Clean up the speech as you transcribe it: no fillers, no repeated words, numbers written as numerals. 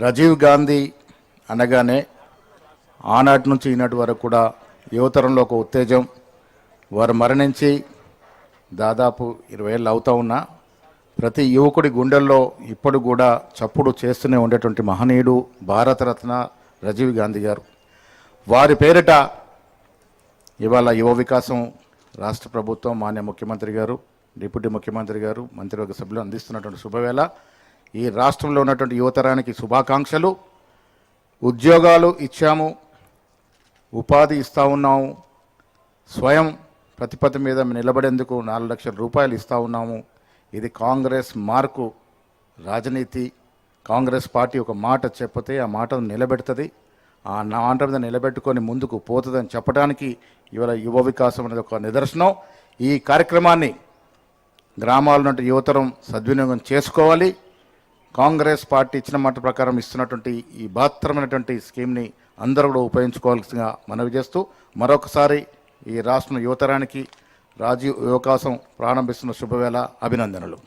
రాజీవ్ గాంధీ అనగానే ఆనాటి నుంచి ఈనాటి వరకు కూడా యువతరంలో ఒక ఉత్తేజం. వారు మరణించి దాదాపు 20 ఏళ్ళు అవుతా ఉన్నా ప్రతి యువకుడి గుండెల్లో ఇప్పుడు కూడా చప్పుడు చేస్తూనే ఉండేటువంటి మహనీయుడు భారతరత్న రాజీవ్ గాంధీ గారు. వారి పేరిట ఇవాళ యువ వికాసం రాష్ట్ర ప్రభుత్వం, మాన్య ముఖ్యమంత్రి గారు, డిప్యూటీ ముఖ్యమంత్రి గారు, మంత్రివర్గ సభ్యులు అందిస్తున్నటువంటి శుభవేళ. ఈ రాష్ట్రంలో ఉన్నటువంటి యువతరానికి శుభాకాంక్షలు. ఉద్యోగాలు ఇచ్చాము, ఉపాధి ఇస్తూ ఉన్నాము, స్వయం ప్రతిపత్తి మీద నిలబడేందుకు 4 లక్షల రూపాయలు ఇస్తూ ఉన్నాము. ఇది కాంగ్రెస్ మార్కు రాజనీతి. కాంగ్రెస్ పార్టీ ఒక మాట చెప్పితే ఆ మాటను నిలబెడుతుంది, ఆ మాట మీద నిలబెట్టుకొని ముందుకు పోతుందని చెప్పడానికి ఇవాళ యువ వికాసం అనేది ఒక నిదర్శనం. ఈ కార్యక్రమాన్ని గ్రామాల నుండి యువతరం సద్వినియోగం చేసుకోవాలి. కాంగ్రెస్ పార్టీ ఇచ్చిన మాట ప్రకారం ఇస్తున్నటువంటి ఈ బృహత్తరమైనటువంటి స్కీమ్ని అందరూ కూడా ఉపయోగించుకోవాల్సిందిగా మనవి చేస్తూ మరొకసారి ఈ రాష్ట్రం యువతరానికి రాజీవ్ వికాసం ప్రారంభిస్తున్న శుభవేళ అభినందనలు.